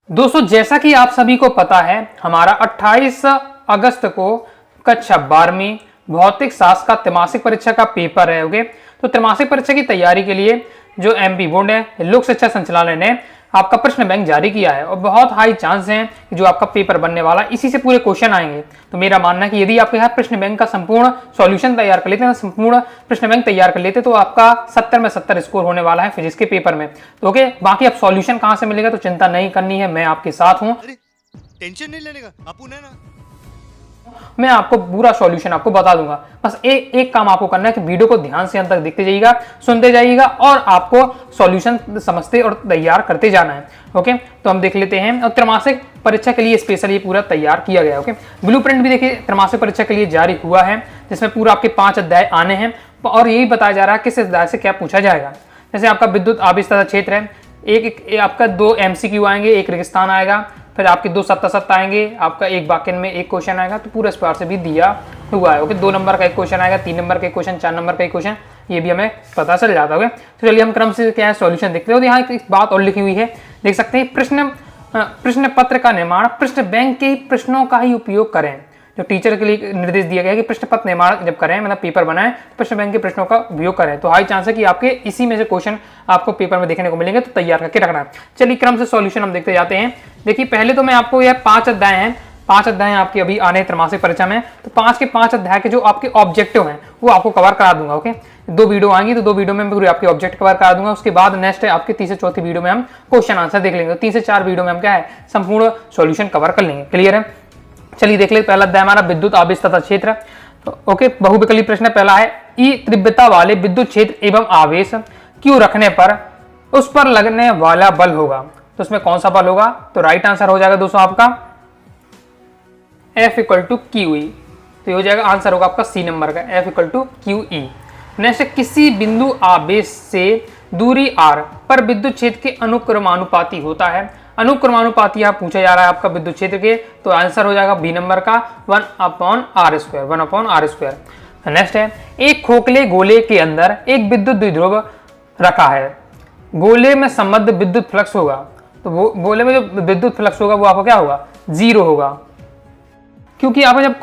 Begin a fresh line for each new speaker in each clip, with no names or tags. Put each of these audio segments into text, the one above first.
दोस्तों, जैसा कि आप सभी को पता है, हमारा 28 अगस्त को कक्षा 12वीं भौतिक शास्त्र का त्रैमासिक परीक्षा का पेपर है। ओके, तो त्रैमासिक परीक्षा की तैयारी के लिए जो एमपी बोर्ड है, लोक शिक्षा संचालय ने आपका प्रश्न बैंक जारी किया है और बहुत हाई चांस है कि जो आपका पेपर बनने वाला है इसी से पूरे क्वेश्चन आएंगे। तो मेरा मानना है कि यदि आप यहाँ प्रश्न बैंक का संपूर्ण सॉल्यूशन तैयार कर लेते हैं, संपूर्ण प्रश्न बैंक तैयार कर लेते, तो आपका 70 में 70 स्कोर होने वाला है फिजिक्स के पेपर में। तो ओके, बाकी आप सॉल्यूशन कहाँ से मिलेगा तो चिंता नहीं करनी है, मैं आपके साथ हूँ।
टेंशन नहीं लेने का, आप है ना,
मैं आपको पूरा सॉल्यूशन आपको बता दूंगा। बस एक काम आपको करना है कि वीडियो को ध्यान से अंत तक देखते जाइएगा, सुनते जाइएगा और आपको सॉल्यूशन समझते और तैयार करते जाना है। ओके, तो हम देख लेते हैं। और त्रैमासिक परीक्षा के लिए स्पेशल ये पूरा तैयार किया गया। ओके, ब्लूप्रिंट भी देखिए त्रैमासिक परीक्षा के लिए जारी हुआ है, जिसमें पूरा आपके 5 अध्याय आने हैं और यही बताया जा रहा है किस अध्याय से क्या पूछा जाएगा। जैसे आपका विद्युत आवेश तथा क्षेत्र है, एक आपका 2 MCQ आएंगे, एक रेगिस्तान आएगा, फिर आपके 2 सत्ता आएंगे, आपका एक वाक्य में एक क्वेश्चन आएगा। तो पूरा इस प्रकार से भी दिया हुआ है। ओके, 2 नंबर का एक क्वेश्चन आएगा, 3 नंबर का एक क्वेश्चन, 4 नंबर का एक क्वेश्चन, ये भी हमें पता चल जाता है। तो चलिए हम क्रम से क्या है सॉल्यूशन देखते हैं। यहाँ एक बात और लिखी हुई है, देख सकते हैं, प्रश्न पत्र का निर्माण प्रश्न बैंक के प्रश्नों का ही उपयोग करें। जो टीचर के लिए निर्देश दिया गया है कि प्रश्न पत्र निर्माण जब करें, मतलब पेपर बनाएं, तो प्रश्न बैंक के प्रश्नों का उपयोग करें। तो हाई चांस है कि आपके इसी में से क्वेश्चन आपको पेपर में देखने को मिलेंगे, तो तैयार करके रखना है। चलिए क्रम से सॉल्यूशन हम देखते जाते हैं। देखिए पहले तो मैं आपको यह 5 अध्याय हैं, 5 अध्याय आपके अभी आने त्रैमासिक परीक्षा में, तो 5 के 5 अध्याय के जो आपके ऑब्जेक्टिव हैं वो आपको कवर करा दूंगा। ओके, 2 वीडियो आएंगी तो 2 वीडियो में पूरे आपके ऑब्जेक्ट कवर करा दूंगा। उसके बाद नेक्स्ट है आपके 3 से 4 वीडियो में हम क्वेश्चन आंसर देख लेंगे। 3 से 4 वीडियो में हम क्या है संपूर्ण सॉल्यूशन कवर कर लेंगे। क्लियर है? चलिए देख ले, पहला अध्याय हमारा विद्युत आवेश तथा क्षेत्र। तो ओके, बहुविकल्पी प्रश्न पहला है, ई तीव्रता वाले विद्युत क्षेत्र एवं आवेश क्यू रखने पर उस पर लगने वाला बल होगा। तो उसमें कौन सा बल होगा? तो राइट आंसर हो जाएगा दोस्तों आपका F = QE। तो ये हो जाएगा आंसर होगा आपका सी नंबर का, F = QE। नेक्स्ट, किसी बिंदु आवेश से दूरी r पर विद्युत क्षेत्र के अनुक्रमानुपाती होता है। अनुक्रमानुपाती यहाँ पूछा जा रहा है आपका विद्युत क्षेत्र के, तो आंसर हो जाएगा बी नंबर का 1/r², 1/r²। नेक्स्ट है, एक खोखले गोले के अंदर एक विद्युत द्विध्रुव रखा है, गोले में संबद्ध विद्युत फ्लक्स होगा। तो वो गोले में जो विद्युत फ्लक्स होगा वो आपका क्या होगा? 0 होगा, क्योंकि आप जब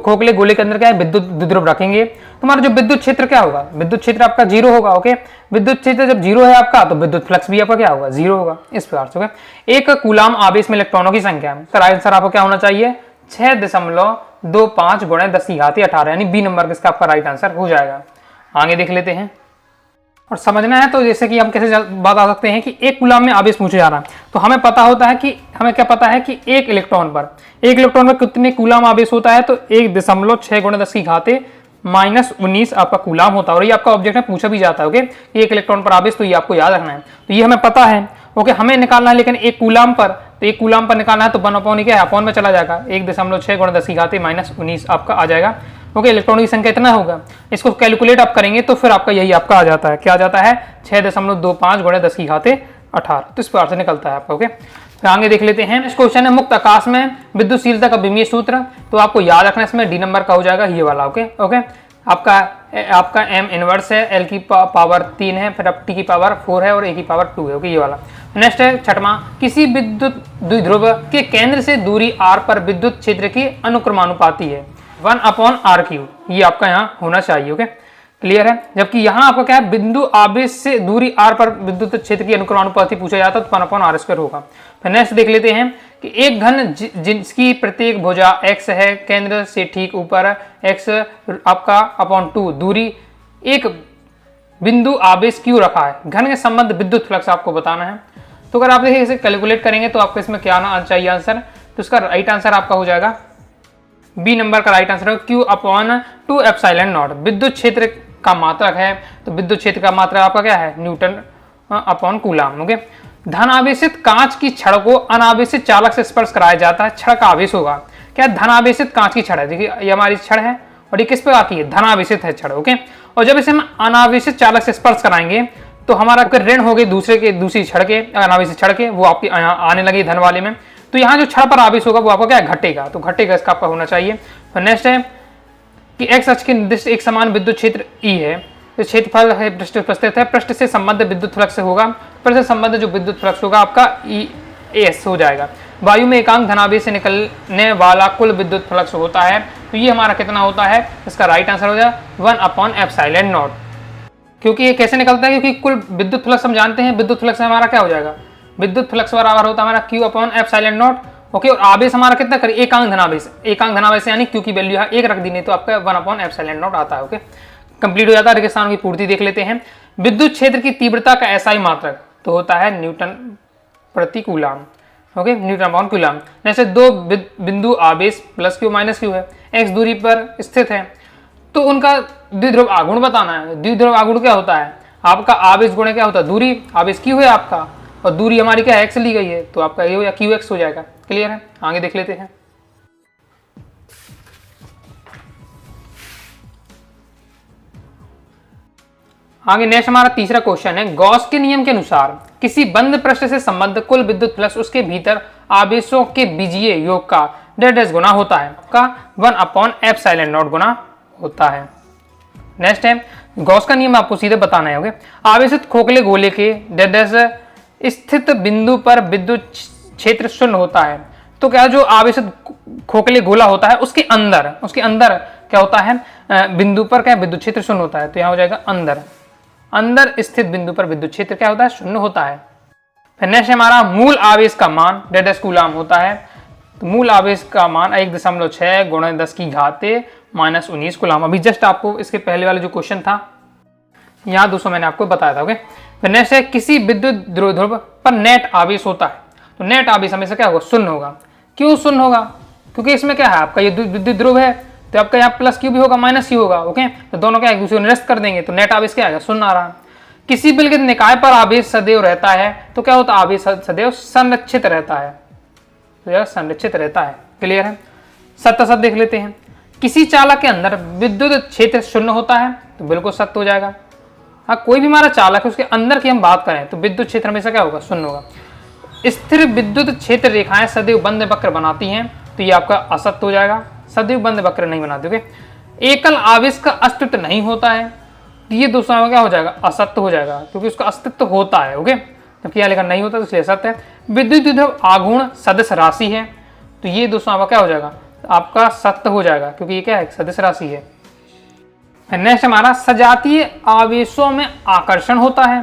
खोखले गोले के अंदर क्या है विद्युत द्विध्रुव रखेंगे तो हमारा जो विद्युत क्षेत्र क्या होगा? विद्युत क्षेत्र आपका 0 होगा। ओके, विद्युत क्षेत्र जब 0 है आपका तो विद्युत फ्लक्स भी आपका क्या होगा? 0 होगा। इस प्रकार से एक कूलाम आवेश में इलेक्ट्रॉनों की संख्या है, तो आंसर आपको क्या होना चाहिए? 6.25 × 10⁸ यानी बी नंबर किसका आपका राइट आंसर हो जाएगा। आगे देख लेते हैं और समझना है। तो जैसे कि हम कैसे बता सकते हैं कि एक कूलाम में आवेश पूछा जा रहा है, तो हमें पता होता है कि हमें क्या पता है कि एक इलेक्ट्रॉन पर कितने कूलाम आवेश होता है? तो 1.6 × 10⁻⁻19 आपका कूलाम होता है। और ये आपका ऑब्जेक्ट में पूछा भी जाता है। ओके, एक इलेक्ट्रॉन पर आवेश, तो ये आपको याद रखना है। तो ये हमें पता है। ओके, हमें निकालना है लेकिन एक कूलाम पर, तो एक कूलाम पर निकालना है तो 1/, क्या है, अपॉन में चला जाएगा, 1.6 × 10⁻⁻19 आपका आ जाएगा। ओके, इलेक्ट्रॉनों की संख्या इतना होगा। इसको कैलकुलेट आप करेंगे तो फिर आपका यही आपका आ जाता है, क्या आ जाता है? 6.25 × 10⁸। तो इस प्रकार से निकलता है आपका। ओके, तो आगे देख लेते हैं। इस क्वेश्चन है, मुक्त आकाश में विद्युतशीलता का विमीय सूत्र, तो आपको याद रखना इसमें डी नंबर का हो जाएगा ये वाला। ओके, आपका m इनवर्स है, l की पावर 3 है, फिर अब t की पावर 4 है और a की पावर 2 है। ओके, ये वाला। नेक्स्ट है छठवां, किसी विद्युत द्विध्रुव के केंद्र से दूरी r पर विद्युत क्षेत्र की अनुक्रमानुपाती है, 1/r³। ये आपका यहाँ होना चाहिए। ओके, क्लियर है? जबकि यहाँ आपका क्या है, बिंदु आवेश से दूरी r पर विद्युत क्षेत्र की अनुक्रमानुपाती पूछा जाता है तो 1/r² होगा। फिर नेक्स्ट देख लेते हैं कि एक घन जिसकी प्रत्येक भुजा x है, केंद्र से ठीक ऊपर x आपका /2 दूरी एक बिंदु आवेश क्यों रखा है, घन के संबंध विद्युत फ्लक्स आपको बताना है। तो अगर आप देखिए इसे कैलकुलेट करेंगे तो आपको इसमें क्या आना चाहिए आंसर? तो इसका राइट आंसर आपका हो जाएगा बी नंबर का राइट आंसर है Q/2ε0। विद्युत क्षेत्र का मात्रक है, तो विद्युत क्षेत्र का मात्रक आपका क्या है? N/कूलाम। ओके, धन आवेशित कांच की छड़ को अनावेशित चालक से स्पर्श कराया जाता है, छड़ का आवेश होगा। क्या धन आवेशित कांच की छड़ है, देखिए ये हमारी छड़ है और ये किस पे आती है? धन आवेशित है छड़। ओके, और जब इसे हम अनावेशित चालक से स्पर्श कराएंगे तो हमारा ऋण हो गई दूसरी छड़ के, अनावेशित छड़ के, वो आपकी यहाँ आने लगी धन वाले में। तो यहाँ जो छड़ पर आवेश होगा वो आपका क्या है? घटेगा। तो घटेगा इसका आपका होना चाहिए। फिर नेक्स्ट है कि x अक्ष के निर्दिष्ट एक समान विद्युत क्षेत्र E है, तो क्षेत्रफल है पृष्ठ उपस्थित है, पृष्ठ से संबंध विद्युत फ्लक्स होगा, पृष्ठ से संबंध जो विद्युत फ्लक्स होगा आपका एस हो जाएगा। वायु में एकांक धनावेश से निकलने वाला कुल विद्युत फ्लक्स होता है, तो ये हमारा कितना होता है, इसका राइट आंसर हो जाएगा 1/ε0। क्योंकि ये कैसे निकलता है, क्योंकि कुल विद्युत फ्लक्स हम जानते हैं, विद्युत फ्लक्स हमारा क्या हो जाएगा, विद्युत फ्लक्स बराबर होता है हमारा Q/ε0। ओके, और आवेश हमारा कितना करें, एकांक धनावेश, एकांक धनावेश यानी Q की वैल्यू यहाँ 1 रख दी, नहीं तो आपका 1/ε0 आता है। ओके, कंप्लीट हो जाता है। रेगिस्तान की पूर्ति देख लेते हैं। विद्युत क्षेत्र की तीव्रता का एसआई मात्रक तो होता है न्यूटन प्रति कूलाम। ओके, न्यूटन/कूलाम। जैसे दो बिंदु आवेश प्लस Q माइनस Q है, x दूरी पर स्थित है, तो उनका द्विध्रुव आघूर्ण बताना है। द्विध्रुव आघूर्ण क्या होता है, आपका आवेश गुणे क्या होता है, दूरी। आवेश Q है आपका और दूरी हमारी क्या है, x ली गई है, तो आपका ये हो या QX हो जाएगा। क्लियर है, आगे देख लेते हैं। आगे नेक्स्ट हमारा तीसरा क्वेश्चन है, गॉस के नियम के अनुसार किसी बंद पृष्ठ से संबद्ध कुल विद्युत फ्लक्स उसके भीतर आवेशों के बीजीय योग का डेश गुना होता है, का 1/ε0 गुना होता है। नेक्स्ट है, गॉस का नियम आपको सीधे बताना है। आवेशित खोखले गोले के डेश स्थित बिंदु पर विद्युत क्षेत्र शून्य होता है। तो क्या जो आवेशित खोखले गोला होता है उसके अंदर क्या होता है, बिंदु पर क्या विद्युत क्षेत्र शून्य होता है, तो यहाँ हो जाएगा अंदर स्थित बिंदु पर विद्युत क्षेत्र क्या होता है, शून्य होता है। फिर नेक्स्ट हमारा मूल आवेश का मान डेश कूलाम होता है। तो मूल आवेश का मान 1.6 × 10⁻⁻19 कूलाम। अभी जस्ट आपको इसके पहले वाला जो क्वेश्चन था यहाँ 200 मैंने आपको बताया था। ओके, फिर नेक्स्ट है, किसी विद्युत ध्रुव पर नेट आवेश होता है, तो नेट आवेश हमेशा क्या होगा, शून्य होगा। क्यों शून्य होगा, क्योंकि इसमें क्या है, आपका ये विद्युत ध्रुव है, तो आपका यहाँ प्लस Q भी होगा माइनस Q होगा। ओके, तो दोनों क्या एक दूसरे को निरस्त कर देंगे, तो नेट आवेश क्या आएगा, शून्य आ रहा है। किसी विलगित निकाय पर आवेश सदैव रहता है, तो क्या होता है, आवेश सदैव संरक्षित रहता है, तो यह संरक्षित रहता है। क्लियर है, सत्य सत्य देख लेते हैं। किसी चालक के अंदर विद्युत क्षेत्र शून्य होता है, तो बिल्कुल सत्य हो जाएगा। हाँ, कोई भी हमारा चालक है उसके अंदर की हम बात करें तो विद्युत क्षेत्र हमेशा क्या होगा, शून्य होगा। स्थिर विद्युत क्षेत्र रेखाएं सदैव बंद वक्र बनाती हैं, तो ये आपका असत्य हो जाएगा, सदैव बंद वक्र नहीं बनाती। ओके, एकल आवेश का अस्तित्व नहीं होता है, तो ये दूसरा में क्या हो जाएगा, असत्य हो जाएगा, क्योंकि उसका अस्तित्व होता है। ओके, जबकि यहाँ लेकर नहीं होता तो इसलिए सत्य है। विद्युत विभव आघूर्ण सदिश राशि है, तो ये दूसरा आपका क्या हो जाएगा, आपका सत्य हो जाएगा, क्योंकि ये क्या है, सदिश राशि है। नेक्स्ट हमारा सजातीय आवेशों में आकर्षण होता है,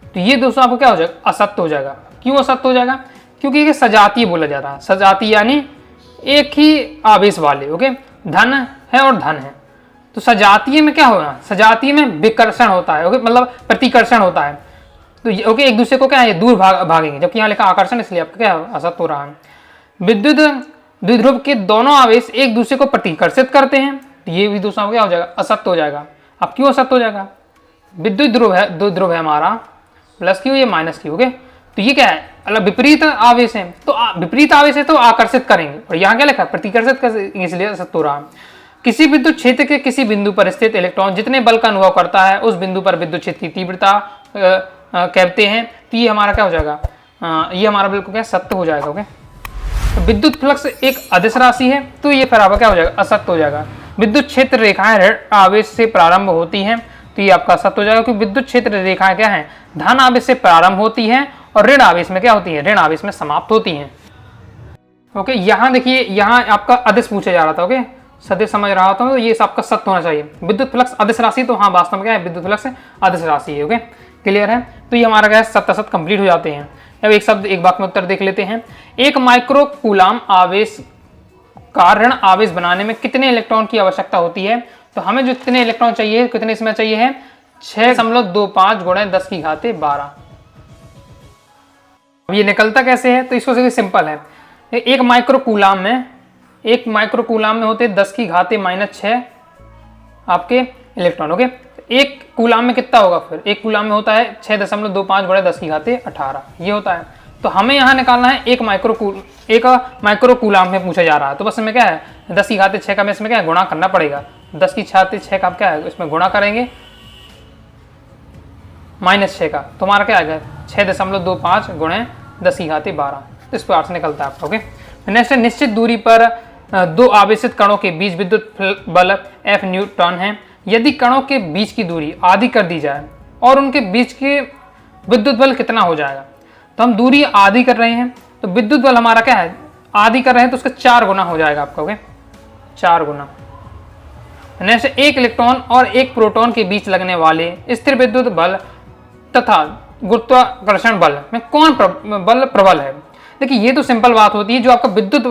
तो ये दोस्तों आपको क्या हो जाएगा, असत्य हो जाएगा। क्यों असत्य हो जाएगा, क्योंकि ये सजातीय बोला जा रहा है। सजातीय यानी एक ही आवेश वाले। ओके, धन है और धन है, तो सजातीय में क्या होगा, सजातीय में विकर्षण होता है। ओके, मतलब प्रतिकर्षण होता है, तो ओके एक दूसरे को क्या है, दूर भागेंगे, जबकि यहाँ लिखा आकर्षण, इसलिए आपका क्या असत्य हो रहा है। विद्युत द्विध्रुव के दोनों आवेश एक दूसरे को प्रतिकर्षित करते हैं, तो ये भी दूसरा क्या हो जाएगा, असत्य हो जाएगा। अब क्यों असत्य हो जाएगा, विद्युत ध्रुव है हमारा प्लस Q, ये माइनस Q। ओके, तो ये क्या है, अलग विपरीत आवेश है, तो विपरीत आवेश है तो आकर्षित करेंगे, और यहाँ क्या लिखा है, प्रतिकर्षित करेंगे, इसलिए असत्य हो रहा है। किसी विद्युत क्षेत्र के किसी बिंदु पर स्थित इलेक्ट्रॉन जितने बल का अनुभव करता है उस बिंदु पर विद्युत क्षेत्र की तीव्रता कहते हैं, तो ये हमारा क्या हो जाएगा, ये हमारा बिल्कुल क्या सत्य हो जाएगा। ओके, तो विद्युत फ्लक्स एक अदिश राशि है, तो ये फिर आपका क्या हो जाएगा, असत्य हो जाएगा। विद्युत क्षेत्र रेखाएं ऋण आवेश से प्रारंभ होती हैं, तो ये आपका असत्य हो जाएगा, क्योंकि विद्युत क्षेत्र रेखाएं क्या है, धन आवेश से प्रारंभ होती हैं और ऋण आवेश में क्या होती है, ऋण आवेश में समाप्त होती हैं। ओके, यहाँ देखिए, यहाँ आपका अदिश पूछा जा रहा था। ओके, सदिश समझ रहा था, तो ये आपका सत्य होना चाहिए। विद्युत फ्लक्स अदिश राशि, तो हाँ वास्तव में क्या है, विद्युत फ्लक्स अदिश राशि है। ओके, क्लियर है, तो ये हमारा क्या है, सत्य सत्य कंप्लीट हो जाते हैं। अब एक शब्द एक वाक्य में उत्तर देख लेते हैं। एक माइक्रो कूलाम आवेश का ऋण आवेश बनाने में कितने इलेक्ट्रॉन की आवश्यकता होती है, तो हमें जो कितने इलेक्ट्रॉन चाहिए, कितने इसमें चाहिए है, 6.25 × 10⁻12। अब ये निकलता कैसे है, तो इसको सिंपल है। एक माइक्रो कूलाम में होते 10⁻⁻6 आपके इलेक्ट्रॉन। ओके, एक कूलाम में कितना होगा, फिर एक कूलाम में होता है 6.25 × 10⁻18, ये होता है। तो हमें यहाँ निकालना है एक माइक्रो कूलाम में पूछा जा रहा है, तो बस इसमें क्या है, 10⁻6 का में इसमें क्या है, गुणा करना पड़ेगा। 10⁻6 का क्या है, इसमें गुणा करेंगे -6 का, तो हमारा क्या आएगा, 6.25 × 10⁻12, इस प्रकार से निकलता है आपका। ओके, नेक्स्ट है, निश्चित दूरी पर दो आवेशित कणों के बीच विद्युत बल F न्यूटन है। यदि कणों के बीच की दूरी आधी कर दी जाए और उनके बीच के विद्युत बल कितना हो जाएगा, तो हम दूरी आधी कर रहे हैं, तो विद्युत बल हमारा क्या है, आधी कर रहे हैं तो उसका 4 गुना हो जाएगा आपका। ओके, 4 गुना। नेक्स्ट, एक इलेक्ट्रॉन और एक प्रोटॉन के बीच लगने वाले स्थिर विद्युत बल तथा गुरुत्वाकर्षण बल में कौन बल प्रबल है। देखिए ये तो सिंपल बात होती है, जो आपका विद्युत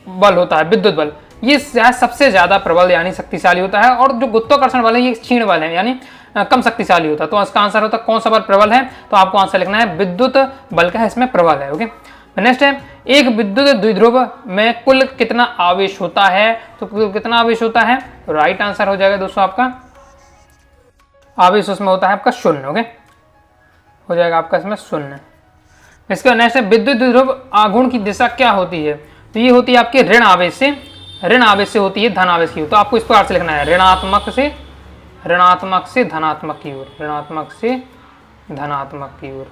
बल होता है, विद्युत बल, ये सबसे ज्यादा प्रबल यानी शक्तिशाली होता है, और जो गुरुत्वाकर्षण बल है ये क्षीण बल है यानी कम शक्तिशाली होता है। तो इसका आंसर होता है कौन सा बल प्रबल है, तो आपको आंसर लिखना है विद्युत बल का इसमें प्रबल है। ओके, नेक्स्ट है, एक विद्युत द्विध्रुव में कुल कितना आवेश होता है, तो कुल कितना आवेश होता है, तो राइट आंसर हो जाएगा दोस्तों आपका आवेश उसमें होता है आपका 0। ओके, हो जाएगा आपका इसमें 0। इसका नेक्स्ट है, विद्युत द्विध्रुव आघूर्ण की दिशा क्या होती है, तो ये होती है आपके ऋण आवेश से होती है धन आवेश की ओर। तो आपको इस प्रकार से लिखना है, ऋणात्मक से धनात्मक की ओर, ऋणात्मक से धनात्मक की ओर।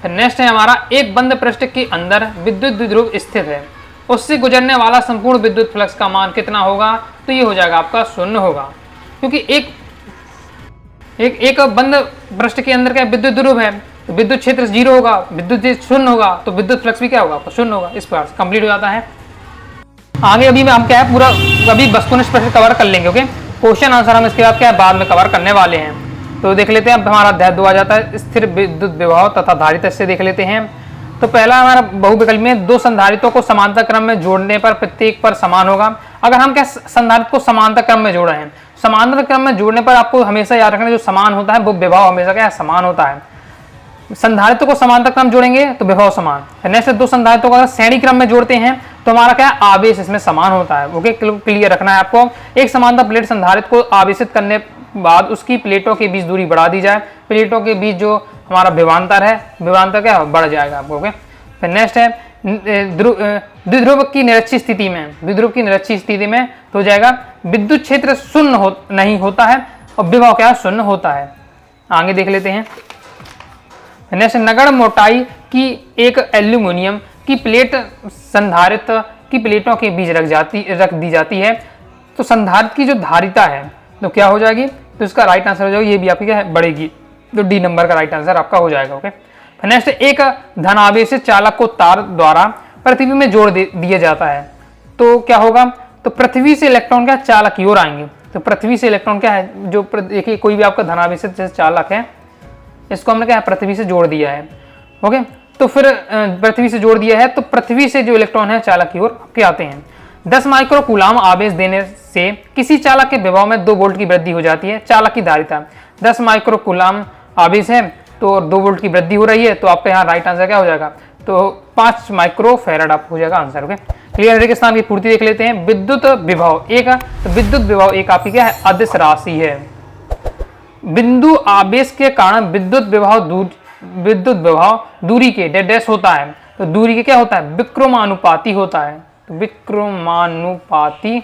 फिर नेक्स्ट है हमारा, एक बंद पृष्ठ के अंदर विद्युत द्विध्रुव स्थित है, उससे गुजरने वाला संपूर्ण विद्युत फ्लक्स का मान कितना होगा, तो ये हो जाएगा आपका 0 होगा, क्योंकि एक बंद पृष्ठ के अंदर क्या विद्युत द्विध्रुव है, तो विद्युत क्षेत्र 0 होगा, विद्युत क्षेत्र 0 होगा, तो विद्युत फ्लक्स भी क्या होगा आपका 0 होगा। इस प्रकार से कंप्लीट हो जाता है। आगे अभी हम क्या है पूरा अभी वस्तुनिष्ठ प्रश्न कवर कर लेंगे। ओके, क्वेश्चन आंसर हम इसके बाद क्या है बाद में कवर करने वाले हैं। तो देख लेते हैं, अब हमारा अध्याय 2 आ जाता है, स्थिर विद्युत विभव तथा धारिता से देख लेते हैं। तो पहला हमारा बहुविकल्प में, दो संधारित्रों को समांतर क्रम में जोड़ने पर प्रत्येक पर समान होगा। अगर हम क्या संधारित्र को समांतर क्रम में जोड़ रहे हैं, समांतर क्रम में जोड़ने पर आपको हमेशा याद रखना जो समान होता है वो विभव हमेशा क्या समान होता है। संधारित्र को समांतर क्रम जोड़ेंगे तो विभव समान। नेक्स्ट, दो संधारित्रों को अगर श्रेणी क्रम में जोड़ते हैं तो हमारा क्या आवेश इसमें समान होता है। ओके, क्लियर रखना है आपको। एक समांतर प्लेट संधारित्र को आवेशित करने बाद उसकी प्लेटों के बीच दूरी बढ़ा दी जाए, प्लेटों के बीच जो हमारा विभवांतर है, विभवांतर क्या बढ़ जाएगा आपको। ओके, फिर नेक्स्ट है, द्विध्रुव की निरक्षीय स्थिति में, द्विध्रुव की निरक्षीय स्थिति में तो हो जाएगा विद्युत क्षेत्र शून्य नहीं होता है और विभव क्या 0 होता है। आगे देख लेते हैं। नेक्स्ट, नगण्य मोटाई की एक एल्यूमिनियम की प्लेट संधारित्र की प्लेटों के बीच रख दी जाती है, तो संधारित्र की जो धारिता है तो क्या हो जाएगी, तो इसका राइट आंसर हो जाएगा, ये भी आपकी क्या है बढ़ेगी, तो डी नंबर का राइट आंसर आपका हो जाएगा। ओके, नेक्स्ट, एक धनावेशित चालक को तार द्वारा पृथ्वी में जोड़ दिया जाता है, तो क्या होगा, तो पृथ्वी से इलेक्ट्रॉन क्या चालक की ओर आएंगे, तो पृथ्वी से इलेक्ट्रॉन क्या है जो देखिए कोई भी आपका धनावेशित चालक है इसको हमने क्या है पृथ्वी से जोड़ दिया है। ओके, तो फिर पृथ्वी से जोड़ दिया है तो पृथ्वी से जो इलेक्ट्रॉन है चालक की ओर के आते हैं। 10 माइक्रो कूलाम आवेश देने से किसी चालक के विभव में 2 वोल्ट की वृद्धि हो जाती है। चालक की धारिता 10 माइक्रो कूलाम आवेश है तो 2 वोल्ट की वृद्धि हो रही है, तो आपका यहाँ राइट आंसर क्या हो जाएगा, तो 5 माइक्रो फैराड आप हो जाएगा आंसर। Okay, clear. रेगिस्तान की पूर्ति देख लेते हैं। विद्युत विभव एक, तो विद्युत विभव एक आपकी क्या है अदिश राशि है। बिंदु आवेश के कारण विद्युत विभव दूरी के डैश होता है, तो दूरी के क्या होता है विक्रमानुपाती होता है, तो विक्रमानुपाती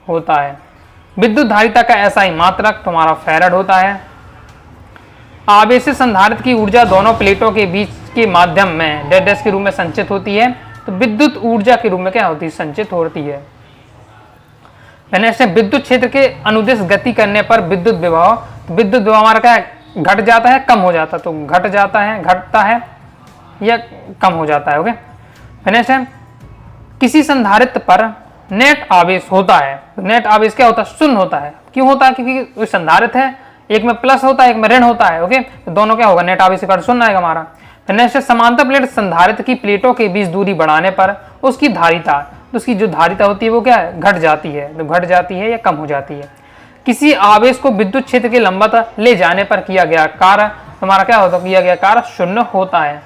होता है। विद्युत धारिता का SI मात्रक तुम्हारा फैराड होता है। आवेशित संधारित्र की ऊर्जा दोनों प्लेटों के बीच के माध्यम में डैश के रूप में संचित होती है, तो विद्युत ऊर्जा के रूप में क्या होती है संचित होती है। विद्युत क्षेत्र के अनुदिश गति करने पर विद्युत विभव हमारा क्या है घट जाता है कम हो जाता है, तो घट जाता है घटता है या कम हो जाता है। ओके, नेक्स्ट है किसी संधारित्र पर नेट आवेश होता है, तो नेट आवेश क्या होता है शून्य होता है। क्यों होता है, क्योंकि संधारित्र है एक में प्लस होता है एक में ऋण होता है। ओके, तो दोनों क्या होगा नेट आवेश का शून्य आएगा हमारा। नेक्स्ट समांतर प्लेट संधारित्र की प्लेटों के बीच दूरी बढ़ाने पर उसकी धारिता, तो उसकी जो धारिता होती है वो क्या है घट जाती है, तो घट जाती है या कम हो जाती है। किसी आवेश को विद्युत क्षेत्र के लंबवत ले जाने पर किया गया कार्य हमारा क्या होता है किया गया कार्य शून्य होता है।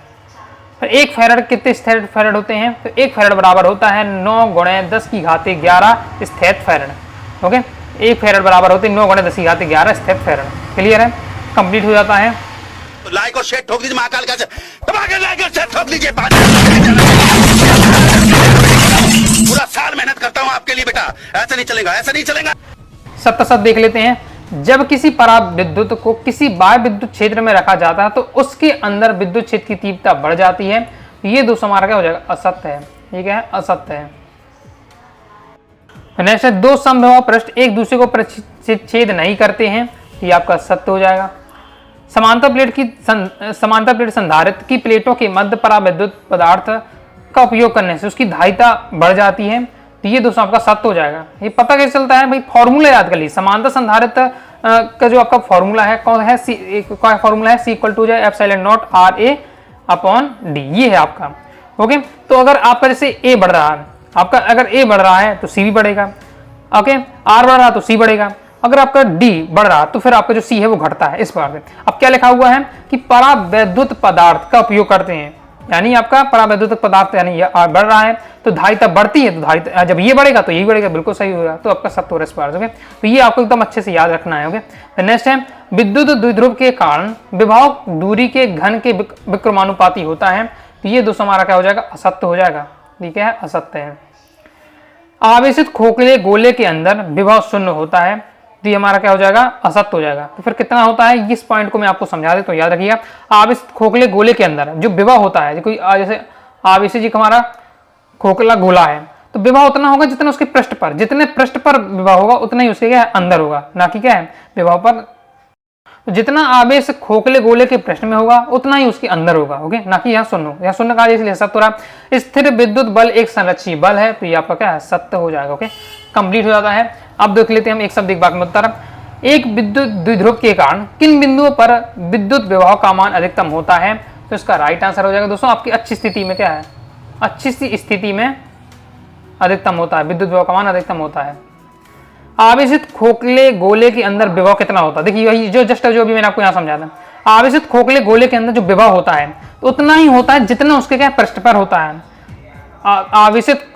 फिर 1 फैराड कितने स्थैतिक फैराड होते हैं, तो 1 फैराड बराबर होता है 9 × 10⁻11 स्थैतिक फैराड। ओके, 1 फैराड बराबर होते हैं 9 × 10⁻11 स्थैतिक फैराड। क्लियर है, कंप्लीट हो जाता है।
तो लाइक और शेयर ठोक दीजिए, महाकाल का लाइक और शेयर ठोक लीजिए। पूरा साल मेहनत करता हूँ आपके लिए बेटा, ऐसा नहीं चलेगा, ऐसा नहीं चलेगा।
सत्य देख लेते हैं। जब किसी पराविद्युत को किसी बाह्य विद्युत क्षेत्र में रखा जाता है तो उसके अंदर विद्युत क्षेत्र की तीव्रता बढ़ जाती है, ये दोस्तों हमारा क्या हो जाएगा असत्य है। ये क्या है असत्य है। नेक्स्ट है 2 समविभव पृष्ठ एक दूसरे को प्रतिच्छेद नहीं करते हैं, ये आपका सत्य हो जाएगा। समांतर प्लेट संधारित्र की प्लेटों के मध्य परावैद्युत पदार्थ का उपयोग करने से उसकी धारिता बढ़ जाती है। तो ये दोस्तों आपका सत्य हो जाएगा। ये पता कैसे चलता है भाई, फॉर्मूला याद कर लीजिए। समांतर संधारित्र का जो आपका फॉर्मूला है कौन है, क्या फॉर्मूला है, सी इक्वल टू जो epsilon naught R A upon D, ये है आपका। ओके, तो अगर आपका जैसे ए बढ़ रहा है, आपका अगर ए बढ़ रहा है तो सी भी बढ़ेगा। ओके, आर बढ़ रहा है तो सी बढ़ेगा। अगर आपका डी बढ़ रहा तो फिर आपका जो सी है वो घटता है। इस बार अब क्या लिखा हुआ है कि परावैद्युत पदार्थ का उपयोग करते हैं, यानी आपका परावैद्युत पदार्थ यानी ये बढ़ रहा है तो धारिता बढ़ती है, तो धारिता जब ये बढ़ेगा तो यही बढ़ेगा, बिल्कुल सही होगा। तो आपका सत्य हो रहा है इस बार। ओके, तो ये आपको एकदम अच्छे से याद रखना है। ओके, नेक्स्ट है विद्युत द्विध्रुव के कारण विभव दूरी के घन के विक्रमानुपाती होता है। तो ये दोस्तों हमारा क्या हो जाएगा, असत्य हो जाएगा। ठीक है, असत्य है। आवेशित खोखले गोले के अंदर विभव शून्य होता है। तो ये हमारा क्या हो जाएगा, असत्य हो जाएगा। तो फिर कितना होता है, इस पॉइंट को मैं आपको समझा देता हूं, याद रखिएगा। आवेशित खोखले गोले के अंदर जो विभव होता है, कोई जैसे आवेशित जी हमारा खोखला गोला है, तो विभव उतना होगा जितना उसके पृष्ठ पर, जितने पृष्ठ पर विभव होगा उतना ही उसके क्या है, अंदर होगा, ना कि क्या है विभव पर। तो जितना आवेश खोखले गोले के पृष्ठ में होगा उतना ही उसके अंदर होगा। ओके, ना कि यहाँ शून्य, यहाँ शून्य कहा इसलिए सत्य हो रहा। स्थिर विद्युत बल एक संरक्षी बल है। तो ये आपका क्या है, सत्य हो जाएगा। ओके, कंप्लीट हो जाता है। अब देख लेते हैं हम एक शब्द एक बात में उत्तर। एक विद्युत द्विध्रुव के कारण किन बिंदुओं पर विद्युत विभव का मान अधिकतम होता है। तो इसका राइट आंसर हो जाएगा दोस्तों, आपकी अच्छी स्थिति में क्या है, अच्छी सी स्थिति में अधिकतम होता है, विद्युत विभव का मान अधिकतम होता है। आवेशित खोखले गोले के अंदर विभव कितना होता है, देखिए वही जो जस्ट जो भी मैंने आपको यहाँ समझा था। आवेशित खोखले गोले के अंदर जो विभव होता है तो उतना ही होता है जितना उसके क्या पृष्ठ पर होता है। आवेशित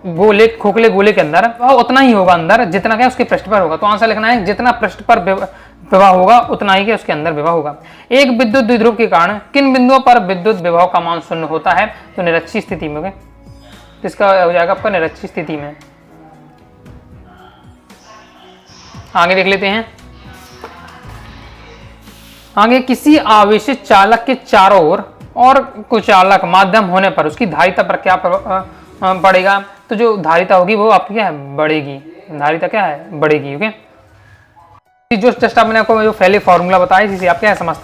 गोले खोखले गोले के अंदर वह उतना ही होगा अंदर जितना क्या उसके पृष्ठ पर होगा। तो आंसर लिखना है जितना पृष्ठ पर विभव होगा उतना ही क्या उसके अंदर विभव होगा। एक विद्युत द्विध्रुव के कारण किन बिंदुओं पर विद्युत विभव का मान शून्य होता है। तो निरक्षी स्थिति में। तो इसका हो जाएगा आपका निरक्षी स्थिति में। आगे देख लेते हैं। आगे किसी आवेशित चालक के चारों ओर और कुचालक माध्यम होने पर उसकी धारिता पर क्या पड़ेगा। तो जो धारिता होगी वो आपकी क्या है, बढ़ेगी। धारिता क्या है, बढ़ेगी। ओके, जो जस्ट आपने आपको जो पहले फॉर्मूला बताया जिसे आप क्या है समझ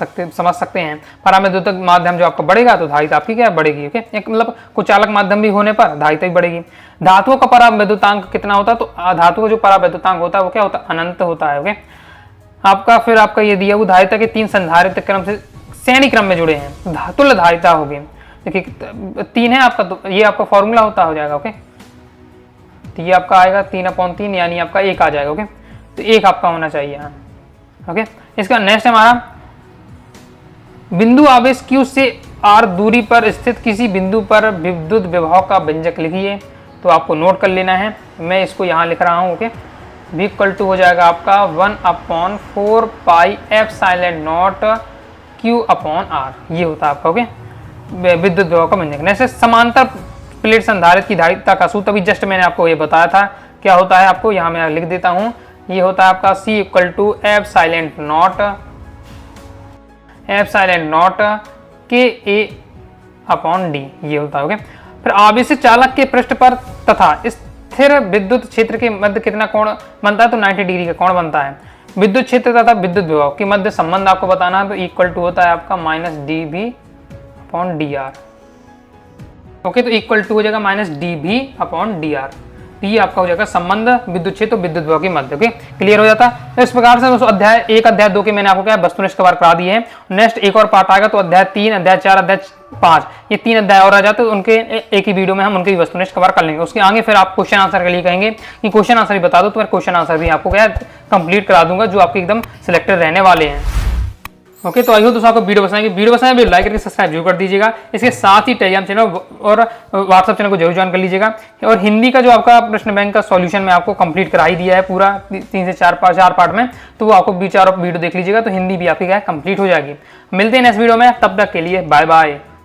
सकते हैं। परावैद्युत माध्यम जो आपका बढ़ेगा तो धारिता आपकी क्या है, बढ़ेगी। ओके, एक मतलब कुचालक माध्यम भी होने पर धारिता भी बढ़ेगी। धातुओं का परावैद्युतांक कितना होता है। तो धातु का जो परावैद्युतांक होता है वो क्या होता है, अनंत होता है। ओके, आपका फिर आपका ये दिया वो धारिता के तीन संधारित्र क्रम से श्रेणी क्रम में जुड़े हैं। धातुल्य धारिता होगी, देखिए 3 है आपका, तो ये आपका फॉर्मूला होता हो जाएगा। ओके, तो ये आपका आएगा 3/3 यानी आपका 1 आ जाएगा। ओके, तो 1 आपका होना चाहिए यहाँ। ओके, इसका नेक्स्ट हमारा बिंदु आवेश Q से R दूरी पर स्थित किसी बिंदु पर विद्युत विभव का व्यंजक लिखिए। तो आपको नोट कर लेना है, मैं इसको यहाँ लिख रहा हूँ। ओके, V इक्वल टू हो जाएगा आपका 1/4 pi epsilon not Q upon R, ये होता है आपका। ओके, विद्युत विभव का व्यंजक। नेक्स्ट समांतर प्लेट संधारित्र की धारिता का सूत्र अभी जस्ट मैंने आपको ये बताया था, क्या होता है आपको यहाँ मैं लिख देता हूँ। ये होता है आपका C equal to epsilon naught KA upon D, ये होता है। ओके, फिर आवेशित चालक के पृष्ठ पर तथा स्थिर विद्युत क्षेत्र के मध्य कितना कोण बनता है। तो 90 डिग्री का कोण बनता है। विद्युत क्षेत्र तथा विद्युत विभव के मध्य संबंध आपको बताना है। तो इक्वल टू होता है आपका -dV अपॉन dr। ओके, तो इक्वल टू हो जाएगा -dV अपॉन dr। तो ये आपका हो जाएगा संबंध विद्युत क्षेत्र और विद्युत विभव के मध्य। ओके, क्लियर हो जाता है। तो इस प्रकार से दोस्तों अध्याय 1 अध्याय 2 के मैंने आपको क्या वस्तुनिष्ठ कवर करा दिए हैं। नेक्स्ट एक और पार्ट आएगा तो अध्याय 3 अध्याय 4 अध्याय 5 ये 3 अध्याय और आ जाते हैं, तो उनके एक ही वीडियो में हम उनके भी वस्तुनिष्ठ कवर कर लेंगे। उसके आगे फिर आप क्वेश्चन आंसर के लिए कहेंगे कि क्वेश्चन आंसर ही बता दो, तो फिर क्वेश्चन आंसर भी आपको क्या कंप्लीट करा दूंगा जो आपके एकदम सिलेक्टेड रहने वाले हैं। ओके, तो आई हो दोस्तों आपको वीडियो पसंद आएगी। वीडियो पसंद है लाइक करके सब्सक्राइब जरूर कर दीजिएगा। इसके साथ ही टेलीग्राम चैनल और व्हाट्सएप चैनल को जरूर ज्वाइन कर लीजिएगा। और हिंदी का जो आपका प्रश्न बैंक का सॉल्यूशन मैं आपको कंप्लीट करा ही दिया है पूरा 3 से 4 पार्ट में, तो वो आपको 2-4 वीडियो देख लीजिएगा तो हिंदी भी आपकी क्या कंप्लीट हो जाएगी। मिलते हैं नेक्स्ट वीडियो में, तब तक के लिए बाय बाय।